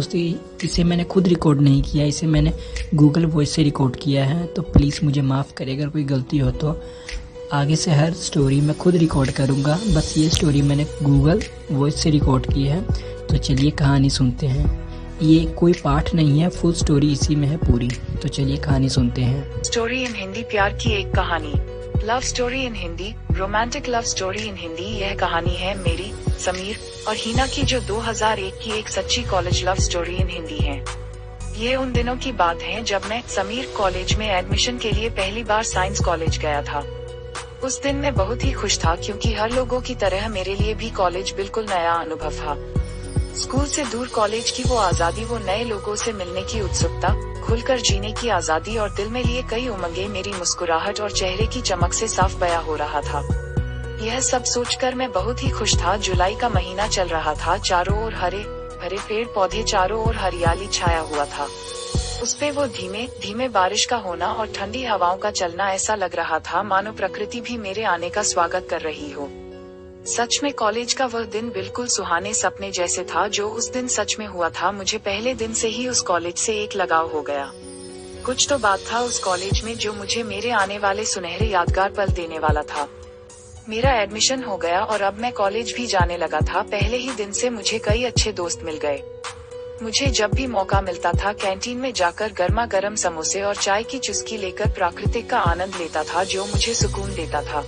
दोस्तों इसे मैंने खुद रिकॉर्ड नहीं किया, इसे मैंने गूगल वॉइस से रिकॉर्ड किया है। तो प्लीज़ मुझे माफ़ करें अगर कोई गलती हो तो। आगे से हर स्टोरी मैं खुद रिकॉर्ड करूँगा, बस ये स्टोरी मैंने गूगल वॉइस से रिकॉर्ड की है। तो चलिए कहानी सुनते हैं। ये कोई पाठ नहीं है, फुल स्टोरी इसी में है पूरी। तो चलिए कहानी सुनते हैं। स्टोरी इन हिंदी, प्यार की एक कहानी। Love story in Hindi, romantic love story in Hindi. यह कहानी है मेरी, समीर और हीना की, जो 2001 की एक सच्ची college love story in Hindi है। ये उन दिनों की बात है जब मैं, समीर, कॉलेज में एडमिशन के लिए पहली बार साइंस कॉलेज गया था। उस दिन मैं बहुत ही खुश था क्योंकि हर लोगों की तरह मेरे लिए भी कॉलेज बिल्कुल नया अनुभव था। स्कूल से दूर कॉलेज की वो आजादी, वो नए लोगों से मिलने की उत्सुकता, खुलकर जीने की आजादी और दिल में लिए कई उमंगें मेरी मुस्कुराहट और चेहरे की चमक से साफ बयां हो रहा था। यह सब सोचकर मैं बहुत ही खुश था। जुलाई का महीना चल रहा था, चारों ओर हरे भरे पेड़ पौधे, चारों ओर हरियाली छाया हुआ था। उसपे वो धीमे धीमे बारिश का होना और ठंडी हवाओं का चलना, ऐसा लग रहा था मानो प्रकृति भी मेरे आने का स्वागत कर रही हो। सच में कॉलेज का वह दिन बिल्कुल सुहाने सपने जैसे था जो उस दिन सच में हुआ था। मुझे पहले दिन से ही उस कॉलेज से एक लगाव हो गया। कुछ तो बात था उस कॉलेज में जो मुझे मेरे आने वाले सुनहरे यादगार पल देने वाला था। मेरा एडमिशन हो गया और अब मैं कॉलेज भी जाने लगा था। पहले ही दिन से मुझे कई अच्छे दोस्त मिल गए। मुझे जब भी मौका मिलता था कैंटीन में जाकर गर्मा गर्म समोसे और चाय की चुस्की लेकर प्रकृति का आनंद लेता था, जो मुझे सुकून देता था।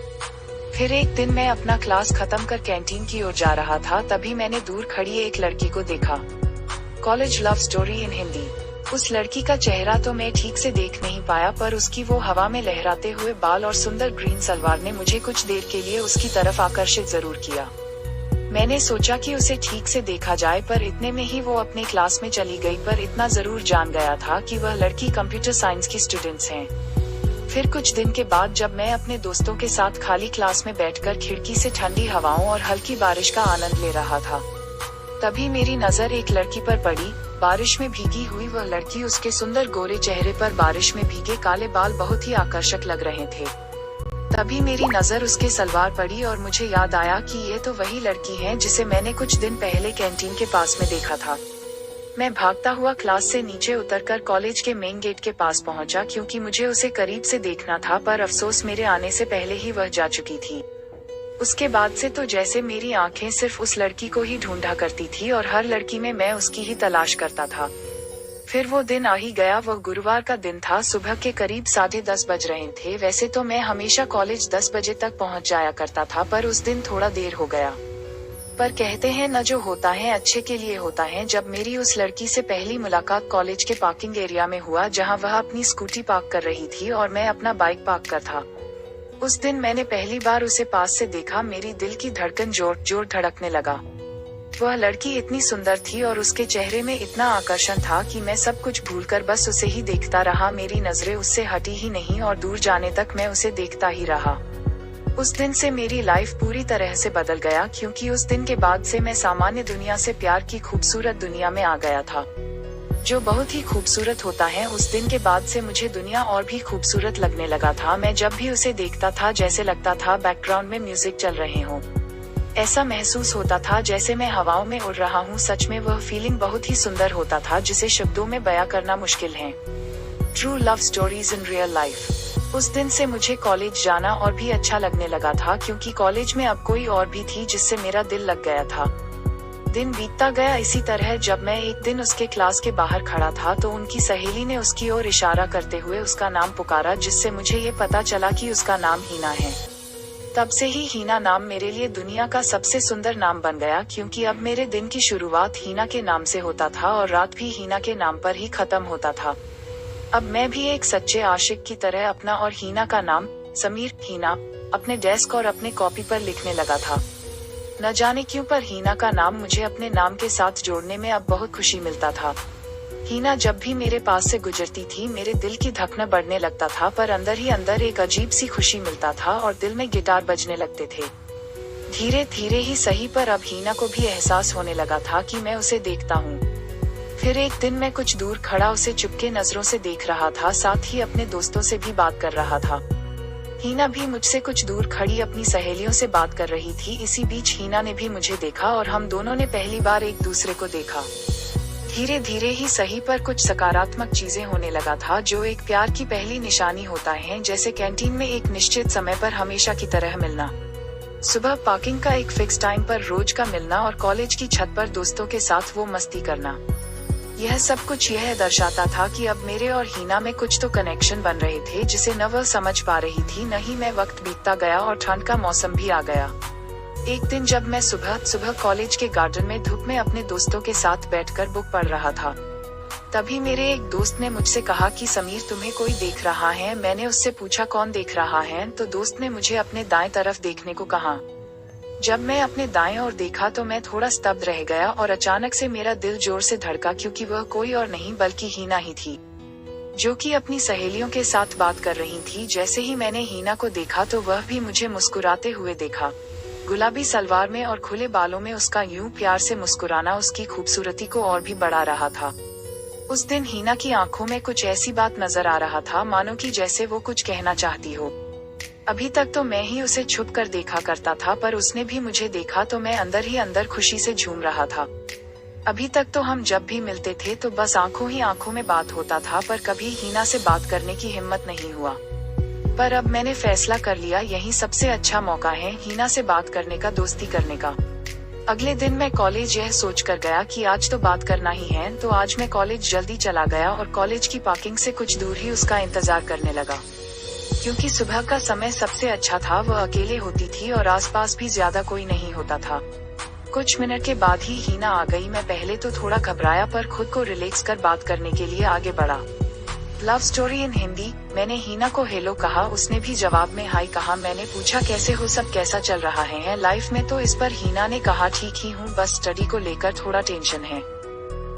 फिर एक दिन मैं अपना क्लास खत्म कर कैंटीन की ओर जा रहा था, तभी मैंने दूर खड़ी एक लड़की को देखा। College love story in Hindi. उस लड़की का चेहरा तो मैं ठीक से देख नहीं पाया, पर उसकी वो हवा में लहराते हुए बाल और सुंदर ग्रीन सलवार ने मुझे कुछ देर के लिए उसकी तरफ आकर्षित जरूर किया। मैंने सोचा कि उसे ठीक से देखा जाए, पर इतने में ही वो अपने क्लास में चली गई। पर इतना जरूर जान गया था कि वह लड़की कंप्यूटर साइंस की स्टूडेंट्स हैं। फिर कुछ दिन के बाद जब मैं अपने दोस्तों के साथ खाली क्लास में बैठकर खिड़की से ठंडी हवाओं और हल्की बारिश का आनंद ले रहा था, तभी मेरी नजर एक लड़की पर पड़ी। बारिश में भीगी हुई वह लड़की, उसके सुंदर गोरे चेहरे पर बारिश में भीगे काले बाल बहुत ही आकर्षक लग रहे थे। तभी मेरी नजर उसके सलवार पड़ी और मुझे याद आया कि ये तो वही लड़की है जिसे मैंने कुछ दिन पहले कैंटीन के पास में देखा था। मैं भागता हुआ क्लास से नीचे उतरकर कॉलेज के मेन गेट के पास पहुंचा, क्योंकि मुझे उसे करीब से देखना था, पर अफसोस मेरे आने से पहले ही वह जा चुकी थी। उसके बाद से तो जैसे मेरी आंखें सिर्फ उस लड़की को ही ढूंढा करती थी और हर लड़की में मैं उसकी ही तलाश करता था। फिर वो दिन आ ही गया। वह गुरुवार का दिन था। सुबह के करीब 10:30 बज रहे थे। वैसे तो मैं हमेशा कॉलेज 10 बजे तक पहुंच जाया करता था, पर उस दिन थोड़ा देर हो गया। पर कहते हैं न, जो होता है अच्छे के लिए होता है। जब मेरी उस लड़की से पहली मुलाकात कॉलेज के पार्किंग एरिया में हुआ, जहां वह अपनी स्कूटी पार्क कर रही थी और मैं अपना बाइक पार्क कर था। उस दिन मैंने पहली बार उसे पास से देखा। मेरी दिल की धड़कन जोर जोर धड़कने लगा। वह लड़की इतनी सुंदर थी और उसके चेहरे में इतना आकर्षण था कि मैं सब कुछ भूलकर बस उसे ही देखता रहा। मेरी नजरें उससे हटी ही नहीं और दूर जाने तक मैं उसे देखता ही रहा। उस दिन से मेरी लाइफ पूरी तरह से बदल गया, क्योंकि उस दिन के बाद से मैं सामान्य दुनिया से प्यार की खूबसूरत दुनिया में आ गया था, जो बहुत ही खूबसूरत होता है। उस दिन के बाद से मुझे दुनिया और भी खूबसूरत लगने लगा था। मैं जब भी उसे देखता था जैसे लगता था बैकग्राउंड में म्यूजिक चल रहे हों। ऐसा महसूस होता था जैसे मैं हवाओं में उड़ रहा हूँ। सच में वह फीलिंग बहुत ही सुंदर होता था, जिसे शब्दों में बयां करना मुश्किल है। True love stories in real life. उस दिन से मुझे कॉलेज जाना और भी अच्छा लगने लगा था, क्योंकि कॉलेज में अब कोई और भी थी जिससे मेरा दिल लग गया था। दिन बीतता गया इसी तरह। जब मैं एक दिन उसके क्लास के बाहर खड़ा था तो उनकी सहेली ने उसकी ओर इशारा करते हुए उसका नाम पुकारा, जिससे मुझे ये पता चला कि उसका नाम हीना है। तब से ही हीना नाम मेरे लिए दुनिया का सबसे सुंदर नाम बन गया, क्योंकि अब मेरे दिन की शुरुआत हीना के नाम से होता था और रात भी हीना के नाम पर ही खत्म होता था। अब मैं भी एक सच्चे आशिक की तरह अपना और हीना का नाम, समीर हीना, अपने डेस्क और अपने कॉपी पर लिखने लगा था। न जाने क्यों, पर हीना का नाम मुझे अपने नाम के साथ जोड़ने में अब बहुत खुशी मिलता था। हीना जब भी मेरे पास से गुजरती थी मेरे दिल की धड़कन बढ़ने लगता था, पर अंदर ही अंदर एक अजीब सी खुशी मिलता था और दिल में गिटार बजने लगते थे। धीरे धीरे ही सही, पर अब हीना को भी एहसास होने लगा था कि मैं उसे देखता हूँ। फिर एक दिन मैं कुछ दूर खड़ा उसे चुपके नजरों से देख रहा था, साथ ही अपने दोस्तों से भी बात कर रहा था। हीना भी मुझसे कुछ दूर खड़ी अपनी सहेलियों से बात कर रही थी। इसी बीच हीना ने भी मुझे देखा और हम दोनों ने पहली बार एक दूसरे को देखा। धीरे धीरे ही सही पर कुछ सकारात्मक चीजें होने लगा था, जो एक प्यार की पहली निशानी होता है, जैसे कैंटीन में एक निश्चित समय पर हमेशा की तरह मिलना, सुबह पार्किंग का एक फिक्स टाइम पर रोज का मिलना और कॉलेज की छत पर दोस्तों के साथ वो मस्ती करना। यह सब कुछ यह दर्शाता था कि अब मेरे और हीना में कुछ तो कनेक्शन बन रहे थे, जिसे न वह समझ पा रही थी न ही मैं। वक्त बीतता गया और ठंड का मौसम भी आ गया। एक दिन जब मैं सुबह सुबह कॉलेज के गार्डन में धूप में अपने दोस्तों के साथ बैठकर बुक पढ़ रहा था, तभी मेरे एक दोस्त ने मुझसे कहा कि समीर, तुम्हें कोई देख रहा है। मैंने उससे पूछा कौन देख रहा है, तो दोस्त ने मुझे अपने दाएं तरफ देखने को कहा। जब मैं अपने दाएं ओर देखा तो मैं थोड़ा स्तब्ध रह गया और अचानक से मेरा दिल जोर से धड़का, क्योंकि वह कोई और नहीं बल्कि हीना ही थी, जो कि अपनी सहेलियों के साथ बात कर रही थी। जैसे ही मैंने हीना को देखा तो वह भी मुझे मुस्कुराते हुए देखा। गुलाबी सलवार में और खुले बालों में उसका यूं प्यार से मुस्कुराना उसकी खूबसूरती को और भी बढ़ा रहा था। उस दिन हीना की आंखों में कुछ ऐसी बात नजर आ रहा था, मानो कि जैसे वो कुछ कहना चाहती हो। अभी तक तो मैं ही उसे छुप कर देखा करता था, पर उसने भी मुझे देखा तो मैं अंदर ही अंदर खुशी से झूम रहा था। अभी तक तो हम जब भी मिलते थे तो बस आंखों ही आंखों में बात होता था, पर कभी हीना से बात करने की हिम्मत नहीं हुआ। पर अब मैंने फैसला कर लिया, यही सबसे अच्छा मौका है हीना से बात करने का, दोस्ती करने का। अगले दिन मैं कॉलेज यह सोच कर गया कि आज तो बात करना ही है, तो आज मैं कॉलेज जल्दी चला गया और कॉलेज की पार्किंग से कुछ दूर ही उसका इंतजार करने लगा। क्योंकि सुबह का समय सबसे अच्छा था, वह अकेले होती थी और आसपास भी ज्यादा कोई नहीं होता था। कुछ मिनट के बाद ही हीना आ गई। मैं पहले तो थोड़ा घबराया, पर खुद को रिलैक्स कर बात करने के लिए आगे बढ़ा। लव स्टोरी इन हिंदी, मैंने हीना को हेलो कहा। उसने भी जवाब में हाय कहा। मैंने पूछा कैसे हो, सब कैसा चल रहा है लाइफ में। तो इस पर हीना ने कहा ठीक ही हूँ, बस स्टडी को लेकर थोड़ा टेंशन है।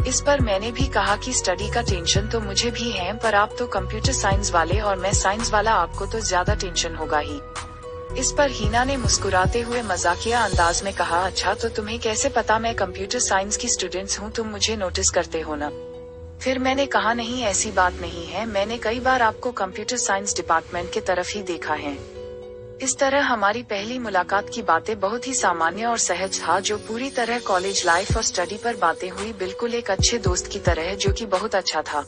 इस पर मैंने भी कहा कि स्टडी का टेंशन तो मुझे भी है, पर आप तो कंप्यूटर साइंस वाले और मैं साइंस वाला, आपको तो ज्यादा टेंशन होगा ही। इस पर हीना ने मुस्कुराते हुए मजाकिया अंदाज में कहा, अच्छा तो तुम्हें कैसे पता मैं कंप्यूटर साइंस की स्टूडेंट्स हूँ, तुम मुझे नोटिस करते हो ना। फिर मैंने कहा नहीं, ऐसी बात नहीं है, मैंने कई बार आपको कंप्यूटर साइंस डिपार्टमेंट के तरफ ही देखा है। इस तरह हमारी पहली मुलाकात की बातें बहुत ही सामान्य और सहज था, जो पूरी तरह कॉलेज लाइफ और स्टडी पर बातें हुई, बिल्कुल एक अच्छे दोस्त की तरह, जो कि बहुत अच्छा था।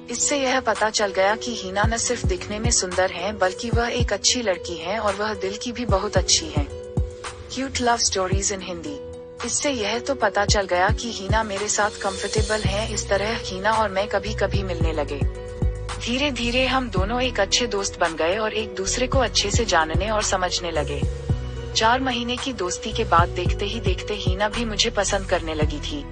इससे यह पता चल गया कि हीना न सिर्फ दिखने में सुंदर है, बल्कि वह एक अच्छी लड़की है और वह दिल की भी बहुत अच्छी है। Cute love stories in Hindi. इससे यह तो पता चल गया कि हीना मेरे साथ कंफर्टेबल है। इस तरह हीना और मैं कभी कभी मिलने लगे। धीरे धीरे हम दोनों एक अच्छे दोस्त बन गए और एक दूसरे को अच्छे से जानने और समझने लगे। 4 महीने की दोस्ती के बाद देखते ही देखते हीना भी मुझे पसंद करने लगी थी।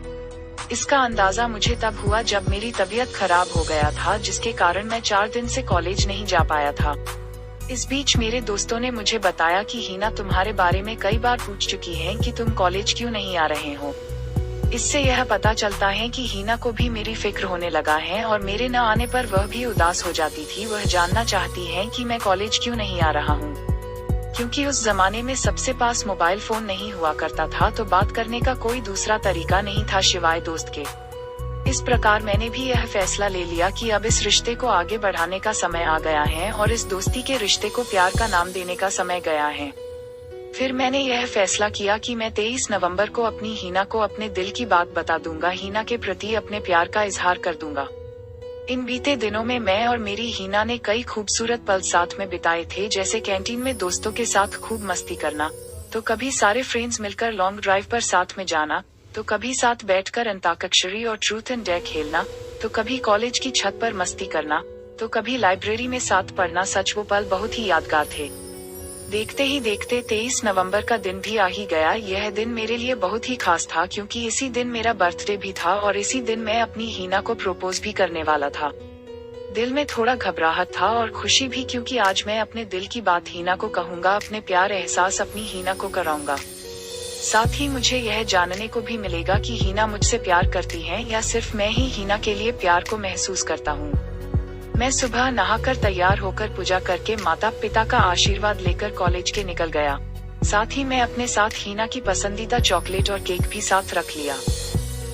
इसका अंदाजा मुझे तब हुआ जब मेरी तबीयत खराब हो गया था, जिसके कारण मैं 4 दिन से कॉलेज नहीं जा पाया था। इस बीच मेरे दोस्तों ने मुझे बताया कि हीना तुम्हारे बारे में कई बार पूछ चुकी है कि तुम कॉलेज क्यों नहीं आ रहे हो। इससे यह पता चलता है कि हीना को भी मेरी फिक्र होने लगा है और मेरे न आने पर वह भी उदास हो जाती थी। वह जानना चाहती है कि मैं कॉलेज क्यों नहीं आ रहा हूँ। क्योंकि उस जमाने में सबसे पास मोबाइल फोन नहीं हुआ करता था, तो बात करने का कोई दूसरा तरीका नहीं था सिवाय दोस्त के। इस प्रकार मैंने भी यह फैसला ले लिया कि अब इस रिश्ते को आगे बढ़ाने का समय आ गया है और इस दोस्ती के रिश्ते को प्यार का नाम देने का समय गया है। फिर मैंने यह फैसला किया कि मैं 23 नवंबर को अपनी हीना को अपने दिल की बात बता दूंगा, हीना के प्रति अपने प्यार का इजहार कर दूंगा। इन बीते दिनों में मैं और मेरी हीना ने कई खूबसूरत पल साथ में बिताए थे, जैसे कैंटीन में दोस्तों के साथ खूब मस्ती करना, तो कभी सारे फ्रेंड्स मिलकर लॉन्ग ड्राइव पर साथ में जाना, तो कभी साथ बैठकर अंताक्षरी और ट्रूथ एंड डेयर खेलना, तो कभी कॉलेज की छत पर मस्ती करना, तो कभी लाइब्रेरी में साथ पढ़ना। सच वो पल बहुत ही यादगार थे। देखते ही देखते 23 नवंबर का दिन भी आ ही गया। यह दिन मेरे लिए बहुत ही खास था, क्योंकि इसी दिन मेरा बर्थडे भी था और इसी दिन मैं अपनी हीना को प्रपोज भी करने वाला था। दिल में थोड़ा घबराहट था और खुशी भी, क्योंकि आज मैं अपने दिल की बात हीना को कहूँगा, अपने प्यार एहसास अपनी हीना को कराऊंगा। साथ ही मुझे यह जानने को भी मिलेगा कि हीना मुझसे प्यार करती है या सिर्फ मैं ही हीना के लिए प्यार को महसूस करता हूँ। मैं सुबह नहाकर तैयार होकर पूजा करके माता पिता का आशीर्वाद लेकर कॉलेज के निकल गया। साथ ही मैं अपने साथ हीना की पसंदीदा चॉकलेट और केक भी साथ रख लिया,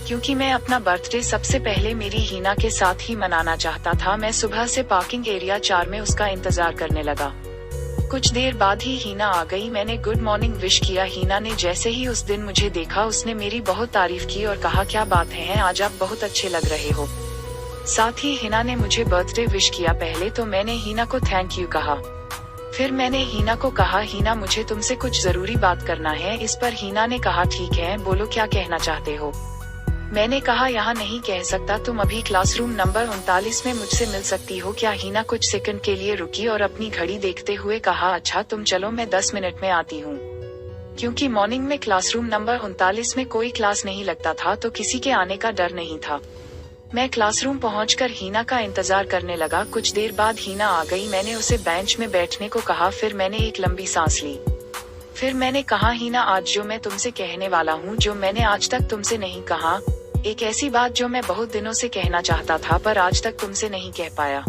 क्योंकि मैं अपना बर्थडे सबसे पहले मेरी हीना के साथ ही मनाना चाहता था। मैं सुबह से पार्किंग एरिया 4 में उसका इंतजार करने लगा। कुछ देर बाद ही हीना आ गई। मैंने गुड मॉर्निंग विश किया। हीना ने जैसे ही उस दिन मुझे देखा उसने मेरी बहुत तारीफ की और कहा, क्या बात है, आज आप बहुत अच्छे लग रहे हो। साथ ही हीना ने मुझे बर्थडे विश किया। पहले तो मैंने हीना को थैंक यू कहा, फिर मैंने हीना को कहा, हीना मुझे तुमसे कुछ जरूरी बात करना है। इस पर हीना ने कहा, ठीक है बोलो, क्या कहना चाहते हो। मैंने कहा, यहाँ नहीं कह सकता, तुम अभी क्लासरूम नंबर 39 में मुझसे मिल सकती हो क्या। हीना कुछ सेकंड के लिए रुकी और अपनी घड़ी देखते हुए कहा, अच्छा तुम चलो, मैं 10 मिनट में आती हूँ। क्योंकि मॉर्निंग में क्लासरूम नंबर 39 में कोई क्लास नहीं लगता था तो किसी के आने का डर नहीं था। मैं क्लासरूम पहुंचकर हीना का इंतजार करने लगा। कुछ देर बाद हीना आ गई। मैंने उसे बेंच में बैठने को कहा, फिर मैंने एक लंबी सांस ली। फिर मैंने कहा, हीना आज जो मैं तुमसे कहने वाला हूँ, जो मैंने आज तक तुमसे नहीं कहा, एक ऐसी बात जो मैं बहुत दिनों से कहना चाहता था पर आज तक तुमसे नहीं कह पाया।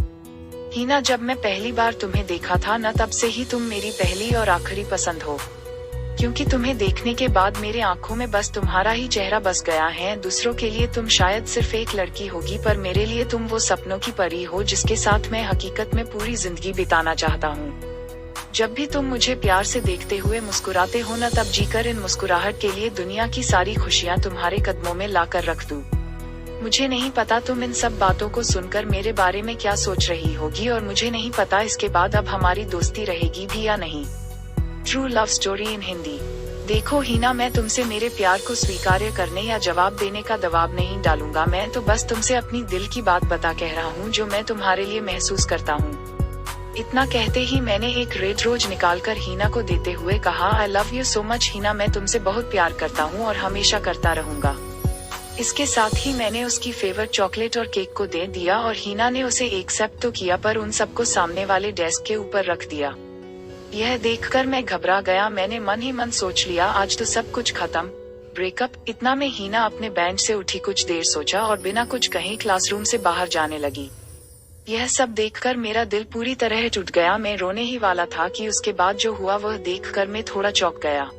हीना, जब मैं पहली बार तुम्हें देखा था न, तब से ही तुम मेरी पहली और आखिरी पसंद हो। क्योंकि तुम्हें देखने के बाद मेरे आंखों में बस तुम्हारा ही चेहरा बस गया है। दूसरों के लिए तुम शायद सिर्फ एक लड़की होगी, पर मेरे लिए तुम वो सपनों की परी हो जिसके साथ मैं हकीकत में पूरी जिंदगी बिताना चाहता हूँ। जब भी तुम मुझे प्यार से देखते हुए मुस्कुराते हो न, तब जीकर इन मुस्कुराहट के लिए दुनिया की सारी खुशियाँ तुम्हारे कदमों में लाकर रख दूं। मुझे नहीं पता तुम इन सब बातों को सुनकर मेरे बारे में क्या सोच रही होगी, और मुझे नहीं पता इसके बाद अब हमारी दोस्ती रहेगी भी या नहीं। True love story in Hindi. देखो हीना, मैं तुमसे मेरे प्यार को स्वीकार्य करने या जवाब देने का दबाव नहीं डालूंगा। मैं तो बस तुमसे अपनी दिल की बात बता कह रहा हूँ जो मैं तुम्हारे लिए महसूस करता हूँ। इतना कहते ही मैंने एक रेड रोज निकालकर हीना को देते हुए कहा, I love you so much Heena, मैं तुमसे बहुत प्यार करता हूँ और हमेशा करता रहूंगा। इसके साथ ही मैंने उसकी फेवरेट चॉकलेट और केक को दे दिया और हीना ने उसे एक्सेप्ट तो किया, पर उन सबको सामने वाले डेस्क के ऊपर रख दिया। यह देखकर मैं घबरा गया। मैंने मन ही मन सोच लिया, आज तो सब कुछ खत्म, ब्रेकअप। इतना में हीना अपने बेंच से उठी, कुछ देर सोचा और बिना कुछ कहे क्लासरूम से बाहर जाने लगी। यह सब देखकर मेरा दिल पूरी तरह टूट गया। मैं रोने ही वाला था कि उसके बाद जो हुआ वह देखकर मैं थोड़ा चौंक गया,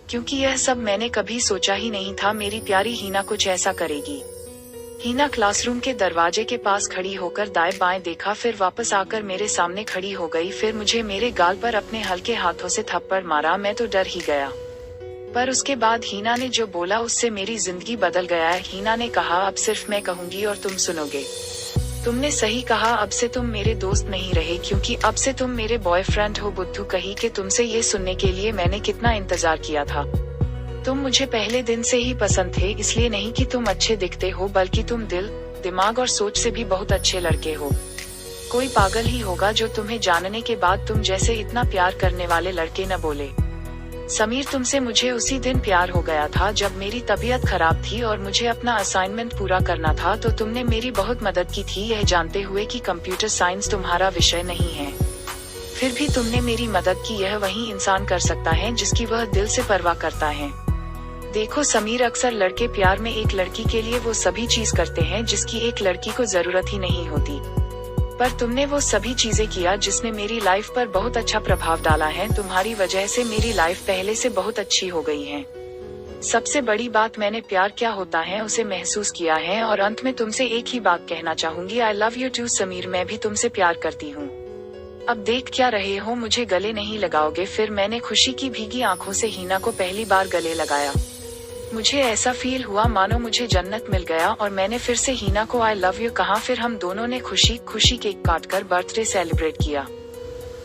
क्योंकि यह सब मैंने कभी सोचा ही नहीं था मेरी प्यारी हीना कुछ ऐसा करेगी। हीना क्लासरूम के दरवाजे के पास खड़ी होकर दाएं बाएं देखा, फिर वापस आकर मेरे सामने खड़ी हो गई। फिर मुझे मेरे गाल पर अपने हल्के हाथों से थप्पड़ मारा। मैं तो डर ही गया, पर उसके बाद हीना ने जो बोला उससे मेरी जिंदगी बदल गया है। हीना ने कहा, अब सिर्फ मैं कहूंगी और तुम सुनोगे। तुमने सही कहा, अब से तुम मेरे दोस्त नहीं रहे, क्योंकि अब से तुम मेरे बॉयफ्रेंड हो। बुद्धू कही कि तुमसे ये सुनने के लिए मैंने कितना इंतजार किया था। तुम मुझे पहले दिन से ही पसंद थे, इसलिए नहीं कि तुम अच्छे दिखते हो, बल्कि तुम दिल, दिमाग और सोच से भी बहुत अच्छे लड़के हो। कोई पागल ही होगा जो तुम्हें जानने के बाद तुम जैसे इतना प्यार करने वाले लड़के न बोले। समीर, तुमसे मुझे उसी दिन प्यार हो गया था जब मेरी तबीयत खराब थी और मुझे अपना असाइनमेंट पूरा करना था, तो तुमने मेरी बहुत मदद की थी, यह जानते हुए कि कंप्यूटर साइंस तुम्हारा विषय नहीं है। फिर भी तुमने मेरी मदद की। यह वही इंसान कर सकता है जिसकी वह दिल से परवाह करता है। देखो समीर, अक्सर लड़के प्यार में एक लड़की के लिए वो सभी चीज करते हैं जिसकी एक लड़की को जरूरत ही नहीं होती, पर तुमने वो सभी चीजें किया जिसने मेरी लाइफ पर बहुत अच्छा प्रभाव डाला है। तुम्हारी वजह से मेरी लाइफ पहले से बहुत अच्छी हो गई है। सबसे बड़ी बात, मैंने प्यार क्या होता है उसे महसूस किया है। और अंत में तुमसे एक ही बात कहना चाहूंगी, I love you too Sameer, मैं भी तुमसे प्यार करती हूँ। अब देख क्या रहे हो, मुझे गले नहीं लगाओगे। फिर मैंने खुशी की भीगी आंखों से हीना को पहली बार गले लगाया। मुझे ऐसा फील हुआ मानो मुझे जन्नत मिल गया, और मैंने फिर से हीना को आई लव यू कहा। फिर हम दोनों ने खुशी खुशी केक काटकर बर्थडे सेलिब्रेट किया।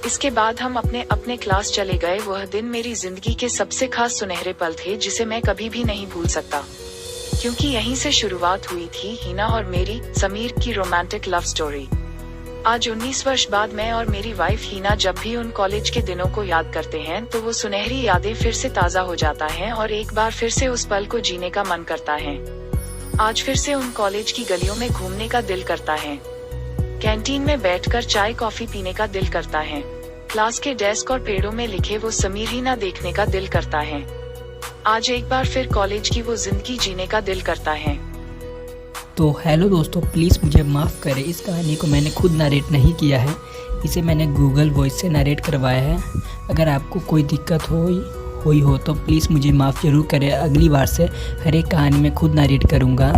इसके बाद हम अपने अपने क्लास चले गए। वह दिन मेरी जिंदगी के सबसे खास सुनहरे पल थे जिसे मैं कभी भी नहीं भूल सकता, क्योंकि यहीं से शुरुआत हुई थी हीना और मेरी, समीर की रोमांटिक लव स्टोरी। आज 19 वर्ष बाद मैं और मेरी वाइफ हीना जब भी उन कॉलेज के दिनों को याद करते हैं तो वो सुनहरी यादें फिर से ताज़ा हो जाता है और एक बार फिर से उस पल को जीने का मन करता है। आज फिर से उन कॉलेज की गलियों में घूमने का दिल करता है, कैंटीन में बैठकर चाय कॉफी पीने का दिल करता है, क्लास के डेस्क और पेड़ों में लिखे वो समीर हीना देखने का दिल करता है। आज एक बार फिर कॉलेज की वो जिंदगी जीने का दिल करता है। तो हेलो दोस्तों, प्लीज़ मुझे माफ़ करें, इस कहानी को मैंने खुद नरेट नहीं किया है, इसे मैंने गूगल वॉइस से नरेट करवाया है। अगर आपको कोई दिक्कत हुई हो तो प्लीज़ मुझे माफ़ ज़रूर करें। अगली बार से हर एक कहानी में खुद नरेट करूँगा।